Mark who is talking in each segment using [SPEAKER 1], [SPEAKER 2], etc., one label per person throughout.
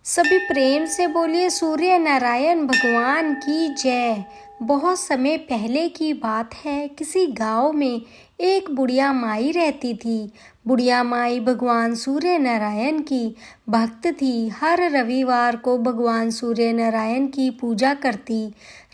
[SPEAKER 1] सभी प्रेम से बोलिए सूर्य नारायण भगवान की जय। बहुत समय पहले की बात है, किसी गांव में एक बुढ़िया माई रहती थी। बुढ़िया माई भगवान सूर्य नारायण की भक्त थी। हर रविवार को भगवान सूर्य नारायण की पूजा करती,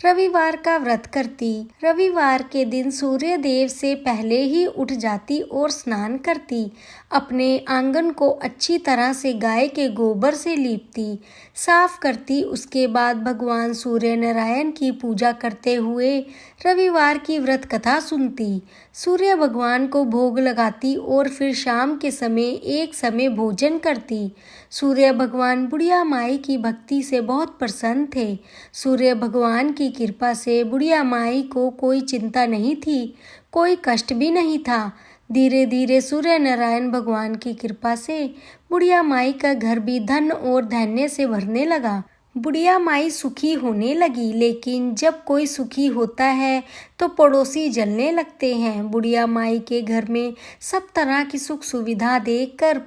[SPEAKER 1] रविवार का व्रत करती। रविवार के दिन सूर्य देव से पहले ही उठ जाती और स्नान करती। अपने आंगन को अच्छी तरह से गाय के गोबर से लीपती, साफ करती। उसके बाद भगवान सूर्य नारायण की पूजा करते हुए रविवार की व्रत कथा सुनती, सूर्य भगवान को भोग लगाती और फिर शाम के समय एक समय भोजन करती। सूर्य भगवान बुढ़िया माई की भक्ति से बहुत प्रसन्न थे। सूर्य भगवान की कृपा से बुढ़िया माई को कोई चिंता नहीं थी, कोई कष्ट भी नहीं था। धीरे धीरे सूर्य नारायण भगवान की कृपा से बुढ़िया माई का घर भी धन और धान्य से भरने लगा। बुढ़िया माई सुखी होने लगी, लेकिन जब कोई सुखी होता है तो पड़ोसी जलने लगते हैं। बुढ़िया माई के घर में सब तरह की सुख सुविधा देखकर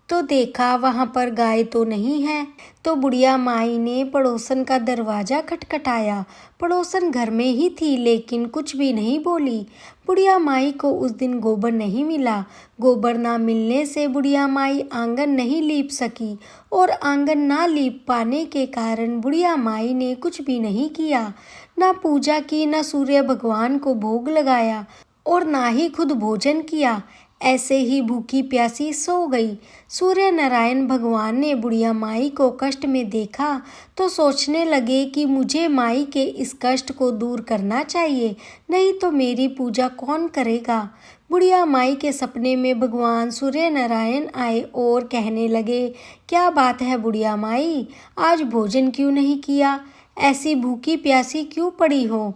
[SPEAKER 1] तो देखा वहां पर गाय तो नहीं है। तो बुढ़िया माई ने पड़ोसन का दरवाजा खटखटाया। पड़ोसन घर में ही थी, लेकिन कुछ भी नहीं बोली। बुढ़िया माई को उस दिन गोबर नहीं मिला। गोबर ना मिलने से बुढ़िया माई आंगन नहीं लीप सकी, और आंगन ना लीप पाने के कारण बुढ़िया माई ने कुछ भी नहीं किया। ना पूजा की, ना सूर्य भगवान को भोग लगाया, और ना ही खुद भोजन किया। ऐसे ही भूखी प्यासी सो गई। सूर्य नारायण भगवान ने बुढ़िया माई को कष्ट में देखा तो सोचने लगे कि मुझे माई के इस कष्ट को दूर करना चाहिए, नहीं तो मेरी पूजा कौन करेगा। बुढ़िया माई के सपने में भगवान सूर्य नारायण आए और कहने लगे, क्या बात है बुढ़िया माई, आज भोजन क्यों नहीं किया, ऐसी भूखी प्यासी क्यों पड़ी हो।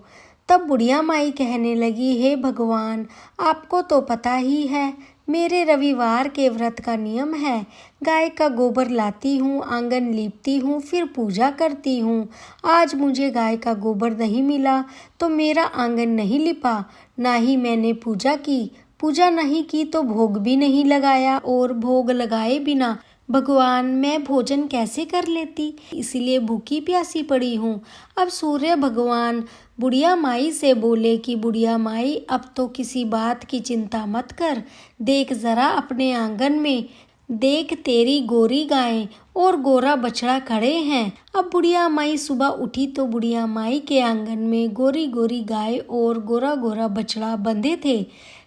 [SPEAKER 1] तब बुढ़िया माई कहने लगी, हे भगवान, आपको तो पता ही है मेरे रविवार के व्रत का नियम है। गाय का गोबर लाती हूँ, आंगन लीपती हूँ, फिर पूजा करती हूँ। आज मुझे गाय का गोबर नहीं मिला तो मेरा आंगन नहीं लिपा, ना ही मैंने पूजा की। पूजा नहीं की तो भोग भी नहीं लगाया, और भोग लगाए बिना भगवान मैं भोजन कैसे कर लेती, इसलिए भूखी प्यासी पड़ी हूँ। अब सूर्य भगवान बुढ़िया माई से बोले कि बुढ़िया माई, अब तो किसी बात की चिंता मत कर। देख जरा अपने आंगन में, देख तेरी गोरी गाय और गोरा बछड़ा खड़े हैं। अब बुढ़िया माई सुबह उठी तो बुढ़िया माई के आंगन में गोरी गोरी गाय और गोरा गोरा बछड़ा बंधे थे।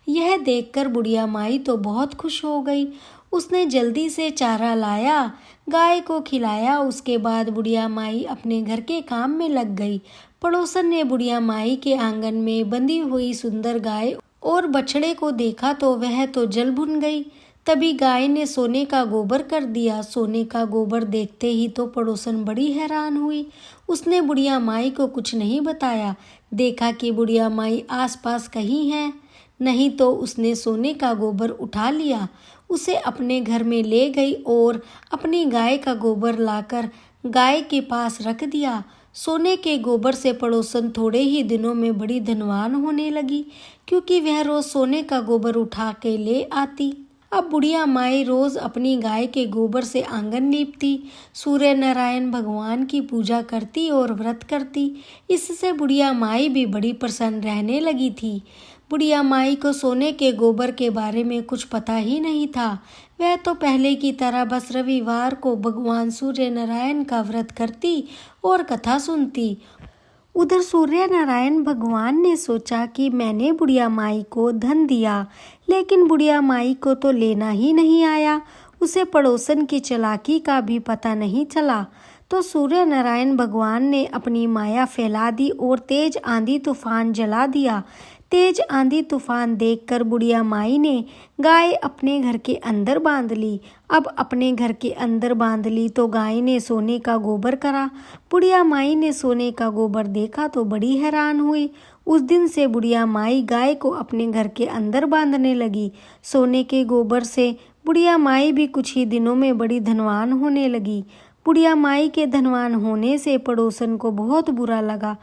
[SPEAKER 1] यह देखकर बुढ़िया माई तो बहुत खुश हो गई। उसने जल्दी से चारा लाया, गाय को खिलाया। उसके बाद बुढ़िया माई अपने घर के काम में लग गई। पड़ोसन ने बुढ़िया माई के आंगन में बंधी हुई सुंदर गाय और बछड़े को देखा तो वह तो जल भुन गई। तभी गाय ने सोने का गोबर कर दिया। सोने का गोबर देखते ही तो पड़ोसन बड़ी हैरान हुई। उसने बुढ़िया माई को कुछ नहीं बताया। देखा कि बुढ़िया माई आसपास कहीं है, नहीं तो उसने सोने का गोबर उठा लिया, उसे अपने घर में ले गई और अपनी गाय का गोबर लाकर गाय के पास रख दिया। सोने के गोबर से पड़ोसन थोड़े ही दिनों में बड़ी धनवान होने लगी, क्योंकि वह रोज सोने का गोबर उठा के ले आती। अब बुढ़िया माई रोज अपनी गाय के गोबर से आंगन लीपती, सूर्य नारायण भगवान की पूजा करती और व्रत करती। इससे बुढ़िया माई भी बड़ी प्रसन्न रहने लगी थी। बुढ़िया माई को सोने के गोबर के बारे में कुछ पता ही नहीं था। वह तो पहले की तरह बस रविवार को भगवान सूर्य नारायण का व्रत करती और कथा सुनती, उधर सूर्य नारायण भगवान ने सोचा कि मैंने बुढ़िया माई को धन दिया, लेकिन बुढ़िया माई को तो लेना ही नहीं आया। उसे पड़ोसन की चालाकी का भी पता नहीं चला। तो सूर्य नारायण भगवान ने अपनी माया फैला दी और तेज आंधी तूफान जला दिया। तेज आंधी तूफान देखकर बुढ़िया माई ने गाय अपने घर के अंदर बांध ली। अब अपने घर के अंदर बांध ली तो गाय ने सोने का गोबर करा। बुढ़िया माई ने सोने का गोबर देखा तो बड़ी हैरान हुई। उस दिन से बुढ़िया माई गाय को अपने घर के अंदर बांधने लगी। सोने के गोबर से बुढ़िया माई भी कुछ ही दिनों में बड़ी धनवान होने लगी। बुढ़िया माई के धनवान होने से पड़ोसन को बहुत बुरा लगा।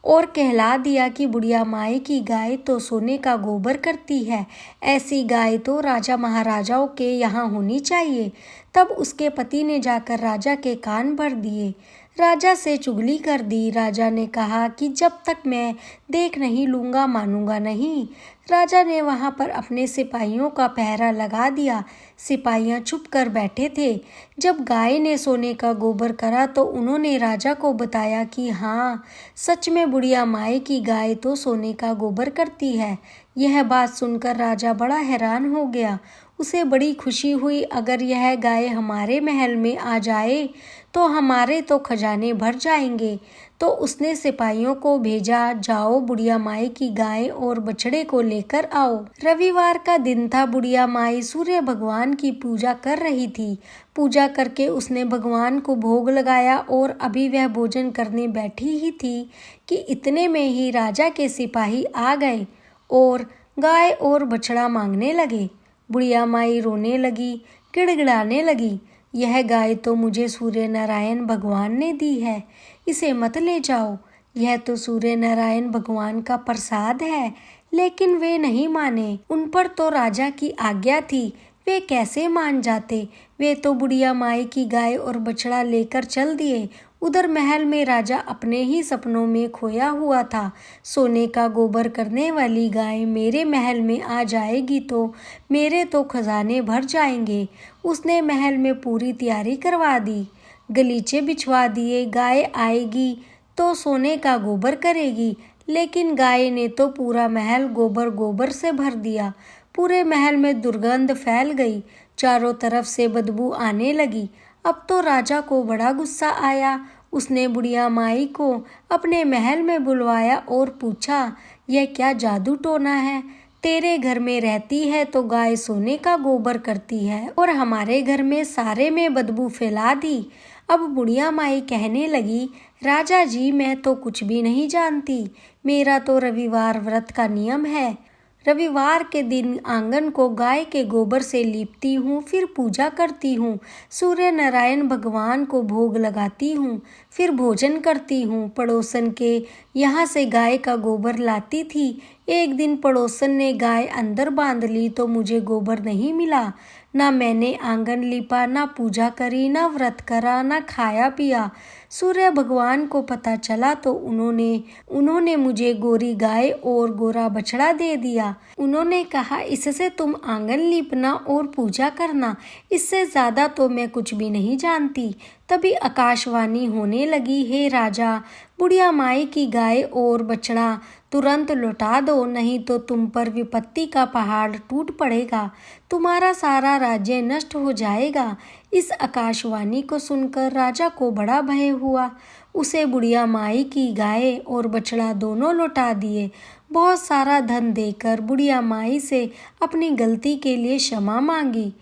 [SPEAKER 1] और कहला दिया कि बुढ़िया माई की गाय तो सोने का गोबर करती है, ऐसी गाय तो राजा महाराजाओं के यहाँ होनी चाहिए। तब उसके पति ने जाकर राजा के कान भर दिए, राजा से चुगली कर दी। राजा ने कहा कि जब तक मैं देख नहीं लूँगा मानूंगा नहीं। राजा ने वहाँ पर अपने सिपाहियों का पहरा लगा दिया। सिपाहियाँ चुप कर बैठे थे। जब गाय ने सोने का गोबर करा तो उन्होंने राजा को बताया कि हाँ, सच में बुढ़िया माई की गाय तो सोने का गोबर करती है। यह बात सुनकर राजा बड़ा हैरान हो गया। उसे बड़ी खुशी हुई। अगर यह गाय हमारे महल में आ जाए तो हमारे तो खजाने भर जाएंगे। तो उसने सिपाहियों को भेजा, जाओ बुढ़िया माई की गाय और बछड़े को लेकर आओ। रविवार का दिन था। बुढ़िया माई सूर्य भगवान की पूजा कर रही थी। पूजा करके उसने भगवान को भोग लगाया और अभी वह भोजन करने बैठी ही थी कि इतने में ही राजा के सिपाही आ गए और गाय और बछड़ा मांगने लगे। बुढ़िया माई रोने लगी, गिड़गिड़ाने लगी, यह गाय तो मुझे सूर्य नारायण भगवान ने दी है, इसे मत ले जाओ। यह तो सूर्य नारायण भगवान का प्रसाद है। लेकिन वे नहीं माने। उन पर तो राजा की आज्ञा थी, वे कैसे मान जाते। वे तो बुढ़िया माई की गाय और बछड़ा लेकर चल दिए। उधर महल में राजा अपने ही सपनों में खोया हुआ था। सोने का गोबर करने वाली गाय मेरे महल में आ जाएगी तो मेरे तो खजाने भर जाएंगे। उसने महल में पूरी तैयारी करवा दी, गलीचे बिछवा दिए। गाय आएगी तो सोने का गोबर करेगी। लेकिन गाय ने तो पूरा महल गोबर गोबर से भर दिया। पूरे महल में दुर्गंध फैल गई, चारों तरफ से बदबू आने लगी। अब तो राजा को बड़ा गुस्सा आया। उसने बुढ़िया माई को अपने महल में बुलवाया और पूछा, यह क्या जादू टोना है? तेरे घर में रहती है तो गाय सोने का गोबर करती है और हमारे घर में सारे में बदबू फैला दी। अब बुढ़िया माई कहने लगी, राजा जी मैं तो कुछ भी नहीं जानती। मेरा तो रविवार व्रत का नियम है। रविवार के दिन आंगन को गाय के गोबर से लीपती हूँ, फिर पूजा करती हूँ, सूर्य नारायण भगवान को भोग लगाती हूँ, फिर भोजन करती हूँ। पड़ोसन के यहाँ से गाय का गोबर लाती थी। एक दिन पड़ोसन ने गाय अंदर बांध ली तो मुझे गोबर नहीं मिला। ना मैंने आंगन लीपा, ना पूजा करी, ना व्रत करा, ना खाया पिया। सूर्य भगवान को पता चला तो उन्होंने मुझे गोरी गाय और गोरा बछड़ा दे दिया। उन्होंने कहा, इससे तुम आंगन लीपना और पूजा करना, इससे ज्यादा तो मैं कुछ भी नहीं जानती। तभी आकाशवाणी होने लगी, हे राजा, बुढ़िया माई की गाय और बछड़ा तुरंत लौटा दो, नहीं तो तुम पर विपत्ति का पहाड़ टूट पड़ेगा, तुम्हारा सारा राज्य नष्ट हो जाएगा। इस आकाशवाणी को सुनकर राजा को बड़ा भय हुआ। उसे बुढ़िया माई की गाय और बछड़ा दोनों लौटा दिए। बहुत सारा धन देकर बुढ़िया माई से अपनी गलती के लिए क्षमा मांगी।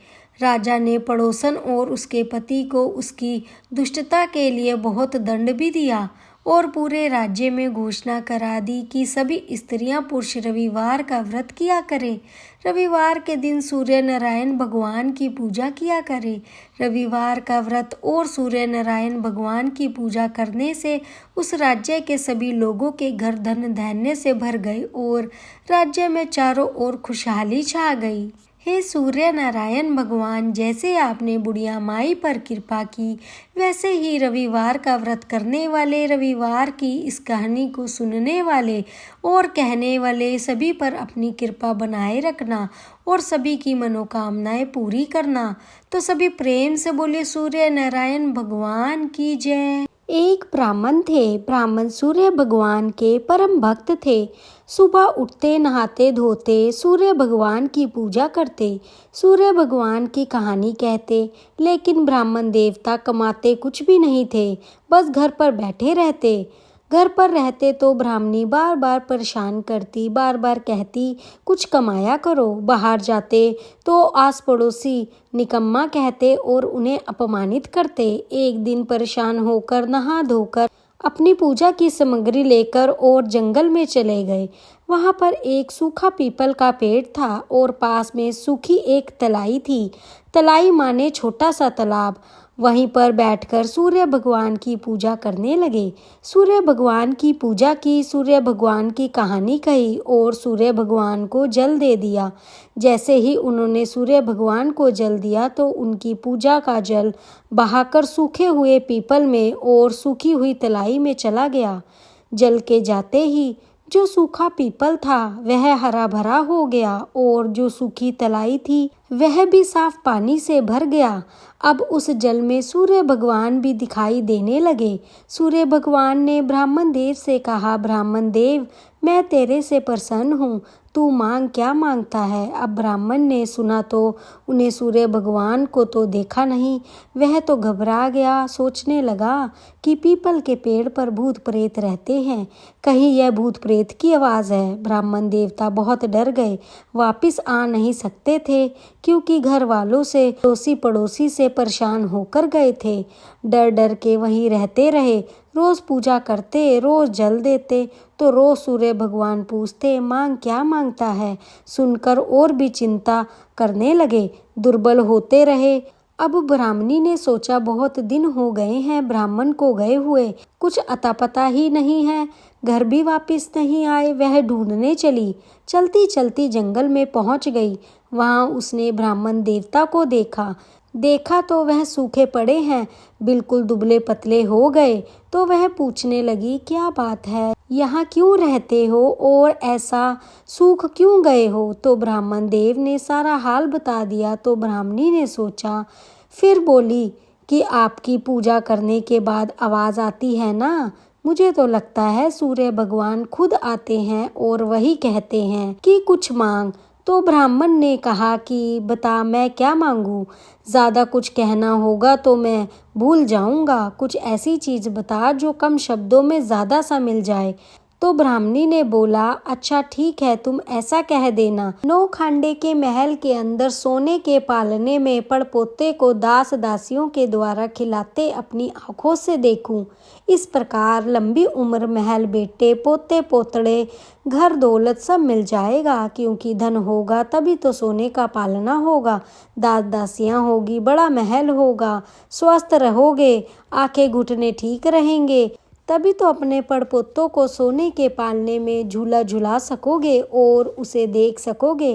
[SPEAKER 1] राजा ने पड़ोसन और उसके पति को उसकी दुष्टता के लिए बहुत दंड भी दिया और पूरे राज्य में घोषणा करा दी कि सभी स्त्रियां पुरुष रविवार का व्रत किया करें। रविवार के दिन सूर्य नारायण भगवान की पूजा किया करें। रविवार का व्रत और सूर्य नारायण भगवान की पूजा करने से उस राज्य के सभी लोगों के घर धन धान्य से भर गए और राज्य में चारों ओर खुशहाली छा गई। हे सूर्य नारायण भगवान, जैसे आपने बुढ़िया माई पर कृपा की, वैसे ही रविवार का व्रत करने वाले, रविवार की इस कहानी को सुनने वाले और कहने वाले सभी पर अपनी कृपा बनाए रखना और सभी की मनोकामनाएं पूरी करना। तो सभी प्रेम से बोले सूर्य नारायण भगवान की जय। एक ब्राह्मण थे। ब्राह्मण सूर्य भगवान के परम भक्त थे। सुबह उठते, नहाते धोते, सूर्य भगवान की पूजा करते, सूर्य भगवान की कहानी कहते। लेकिन ब्राह्मण देवता कमाते कुछ भी नहीं थे, बस घर पर बैठे रहते। घर पर रहते तो ब्राह्मणी बार बार परेशान करती, बार बार कहती कुछ कमाया करो। बाहर जाते तो आस पड़ोसी निकम्मा कहते और उन्हें अपमानित करते। एक दिन परेशान होकर नहा धोकर अपनी पूजा की सामग्री लेकर और जंगल में चले गए। वहां पर एक सूखा पीपल का पेड़ था और पास में सूखी एक तलाई थी। तलाई माने छोटा सा तालाब। वहीं पर बैठकर सूर्य भगवान की पूजा करने लगे। सूर्य भगवान की पूजा की, सूर्य भगवान की कहानी कही और सूर्य भगवान को जल दे दिया। जैसे ही उन्होंने सूर्य भगवान को जल दिया तो उनकी पूजा का जल बहाकर सूखे हुए पीपल में और सूखी हुई तलाई में चला गया। जल के जाते ही जो सूखा पीपल था वह हरा भरा हो गया और जो सूखी तलाई थी वह भी साफ पानी से भर गया। अब उस जल में सूर्य भगवान भी दिखाई देने लगे। सूर्य भगवान ने ब्राह्मण देव से कहा, ब्राह्मण देव, मैं तेरे से प्रसन्न हूँ, तू मांग क्या मांगता है। अब ब्राह्मण ने सुना तो उन्हें सूर्य भगवान को तो देखा नहीं। वह तो घबरा गया, सोचने लगा कि पीपल के पेड़ पर भूत प्रेत रहते हैं, कहीं यह भूत प्रेत की आवाज़ है। ब्राह्मण देवता बहुत डर गए, वापिस आ नहीं सकते थे क्योंकि घर वालों से, अड़ोसी पड़ोसी से परेशान होकर गए थे। डर डर के वहीं रहते रहे। रोज पूजा करते, रोज जल देते, तो रोज सूर्य भगवान पूछते मांग क्या मांगता है। सुनकर और भी चिंता करने लगे, दुर्बल होते रहे। अब ब्राह्मणी ने सोचा बहुत दिन हो गए हैं ब्राह्मण को गए हुए, कुछ अता पता ही नहीं है, घर भी वापस नहीं आए। वह ढूंढने चली, चलती चलती जंगल में पहुंच गई। वहां उसने ब्राह्मण देवता को देखा तो वह सूखे पड़े हैं, बिल्कुल दुबले पतले हो गए। तो वह पूछने लगी, क्या बात है, यहाँ क्यों रहते हो और ऐसा सूख क्यों गए हो। तो ब्राह्मण देव ने सारा हाल बता दिया। तो ब्राह्मणी ने सोचा, फिर बोली कि आपकी पूजा करने के बाद आवाज़ आती है ना, मुझे तो लगता है सूर्य भगवान खुद आते हैं और वही कहते हैं कि कुछ मांग। तो ब्राह्मण ने कहा कि बता मैं क्या मांगूं, ज़्यादा कुछ कहना होगा तो मैं भूल जाऊंगा, कुछ ऐसी चीज़ बता जो कम शब्दों में ज़्यादा सा मिल जाए। तो ब्राह्मणी ने बोला, अच्छा ठीक है, तुम ऐसा कह देना, 9 खांडे के महल के अंदर सोने के पालने में पड़पोते को दास दासियों के द्वारा खिलाते अपनी आंखों से देखूं। इस प्रकार लंबी उम्र, महल, बेटे, पोते पोतड़े, घर दौलत सब मिल जाएगा, क्योंकि धन होगा तभी तो सोने का पालना होगा, दास दासियां होगी, बड़ा महल होगा, स्वस्थ रहोगे, आंखें घुटने ठीक रहेंगे, तभी तो अपने पड़पोतों को सोने के पालने में झूला झुला सकोगे और उसे देख सकोगे।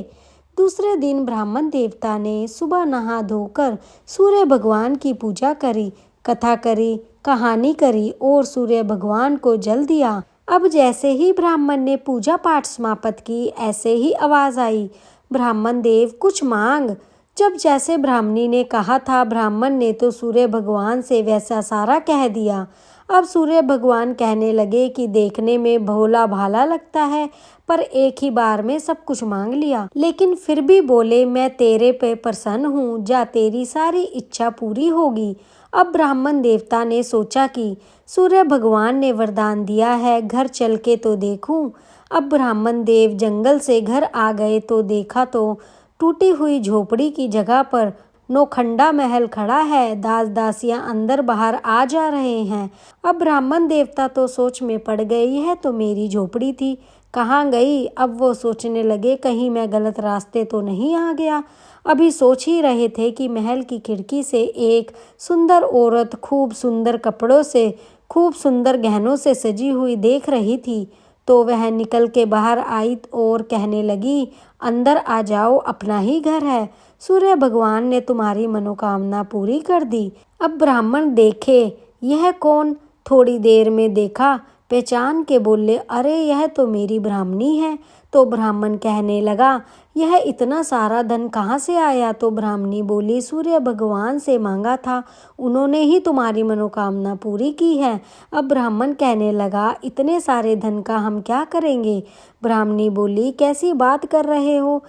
[SPEAKER 1] दूसरे दिन ब्राह्मण देवता ने सुबह नहा धोकर सूर्य भगवान की पूजा करी, कथा करी, कहानी करी और सूर्य भगवान को जल दिया। अब जैसे ही ब्राह्मण ने पूजा पाठ समाप्त की, ऐसे ही आवाज आई, ब्राह्मण देव कुछ मांग। जब जैसे ब्राह्मणी ने कहा था, ब्राह्मण ने तो सूर्य भगवान से वैसा सारा कह दिया। अब सूर्य भगवान कहने लगे कि देखने में भोला भाला लगता है, पर एक ही बार में सब कुछ मांग लिया, लेकिन फिर भी बोले मैं तेरे पे प्रसन्न हूँ, जा तेरी सारी इच्छा पूरी होगी। अब ब्राह्मण देवता ने सोचा कि सूर्य भगवान ने वरदान दिया है, घर चल के तो देखूं। अब ब्राह्मण देव जंगल से घर आ गए तो देखा तो टूटी हुई झोपड़ी की जगह पर नौखंडा महल खड़ा है, दास दासियां अंदर बाहर आ जा रहे हैं। अब ब्राह्मण देवता तो सोच में पड़ गए, यह तो मेरी झोपड़ी थी, कहाँ गई। अब वो सोचने लगे कहीं मैं गलत रास्ते तो नहीं आ गया। अभी सोच ही रहे थे कि महल की खिड़की से एक सुंदर औरत खूब सुंदर कपड़ों से, खूब सुंदर गहनों से सजी हुई देख रही थी। तो वह निकल के बाहर आई और कहने लगी, अंदर आ जाओ, अपना ही घर है। सूर्य भगवान ने तुम्हारी मनोकामना पूरी कर दी। अब ब्राह्मण देखे यह कौन, थोड़ी देर में देखा, पहचान के बोले, अरे यह तो मेरी ब्राह्मणी है। तो ब्राह्मण कहने लगा, यह इतना सारा धन कहाँ से आया? तो ब्राह्मणी बोली, सूर्य भगवान से मांगा था, उन्होंने ही तुम्हारी मनोकामना पूरी की है। अब ब्राह्मण कहने लगा, इतने सारे धन का हम क्या करेंगे? ब्राह्मणी बोली, कैसी बात कर रहे हो?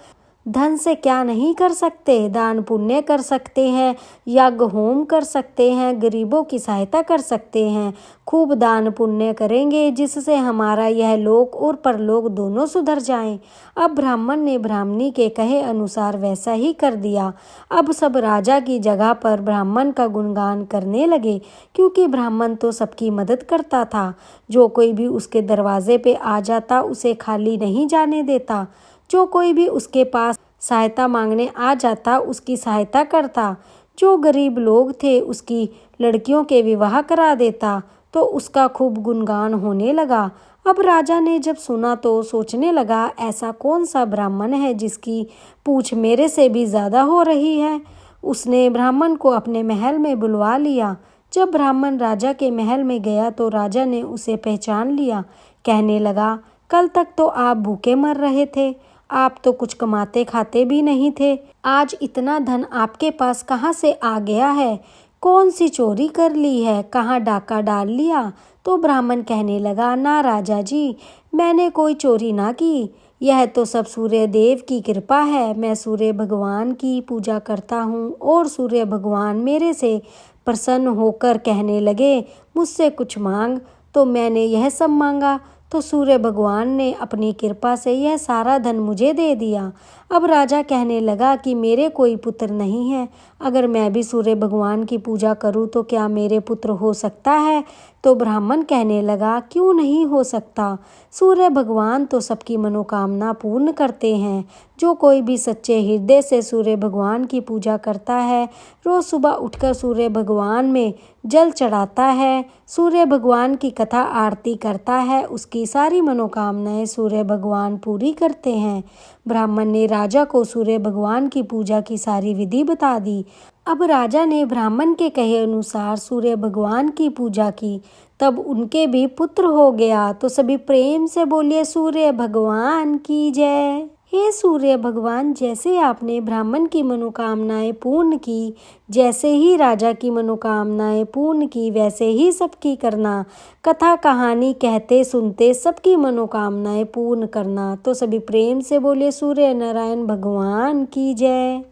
[SPEAKER 1] धन से क्या नहीं कर सकते? दान पुण्य कर सकते हैं, यज्ञ होम कर सकते हैं, गरीबों की सहायता कर सकते हैं। खूब दान पुण्य करेंगे जिससे हमारा यह लोक और परलोक दोनों सुधर जाएं। अब ब्राह्मण ने ब्राह्मणी के कहे अनुसार वैसा ही कर दिया। अब सब राजा की जगह पर ब्राह्मण का गुणगान करने लगे, क्योंकि ब्राह्मण तो सबकी मदद करता था। जो कोई भी उसके दरवाजे पे आ जाता उसे खाली नहीं जाने देता। जो कोई भी उसके पास सहायता मांगने आ जाता उसकी सहायता करता। जो गरीब लोग थे उसकी लड़कियों के विवाह करा देता। तो उसका खूब गुणगान होने लगा। अब राजा ने जब सुना तो सोचने लगा, ऐसा कौन सा ब्राह्मण है जिसकी पूछ मेरे से भी ज़्यादा हो रही है। उसने ब्राह्मण को अपने महल में बुलवा लिया। जब ब्राह्मण राजा के महल में गया तो राजा ने उसे पहचान लिया। कहने लगा, कल तक तो आप भूखे मर रहे थे, आप तो कुछ कमाते खाते भी नहीं थे। आज इतना धन आपके पास कहाँ से आ गया है? कौन सी चोरी कर ली है? कहाँ डाका डाल लिया? तो ब्राह्मण कहने लगा, ना राजा जी, मैंने कोई चोरी ना की। यह तो सब सूर्य देव की कृपा है। मैं सूर्य भगवान की पूजा करता हूँ और सूर्य भगवान मेरे से प्रसन्न होकर कहने लगे, मुझसे कुछ मांग। तो मैंने यह सब मांगा तो सूर्य भगवान ने अपनी कृपा से यह सारा धन मुझे दे दिया। अब राजा कहने लगा कि मेरे कोई पुत्र नहीं है, अगर मैं भी सूर्य भगवान की पूजा करूं तो क्या मेरे पुत्र हो सकता है? तो ब्राह्मण कहने लगा, क्यों नहीं हो सकता? सूर्य भगवान तो सबकी मनोकामना पूर्ण करते हैं। जो कोई भी सच्चे हृदय से सूर्य भगवान की पूजा करता है, रोज सुबह उठकर सूर्य भगवान में जल चढ़ाता है, सूर्य भगवान की कथा आरती करता है, उसकी सारी मनोकामनाएं सूर्य भगवान पूरी करते हैं। ब्राह्मण ने राजा को सूर्य भगवान की पूजा की सारी विधि बता दी। अब राजा ने ब्राह्मण के कहे अनुसार सूर्य भगवान की पूजा की। तब उनके भी पुत्र हो गया। तो सभी प्रेम से बोलिए, सूर्य भगवान की जय। हे सूर्य भगवान, जैसे आपने ब्राह्मण की मनोकामनाएं पूर्ण की, जैसे ही राजा की मनोकामनाएं पूर्ण की, वैसे ही सबकी करना। कथा कहानी कहते सुनते सबकी मनोकामनाएं पूर्ण करना। तो सभी प्रेम से बोले, सूर्य नारायण भगवान की जय।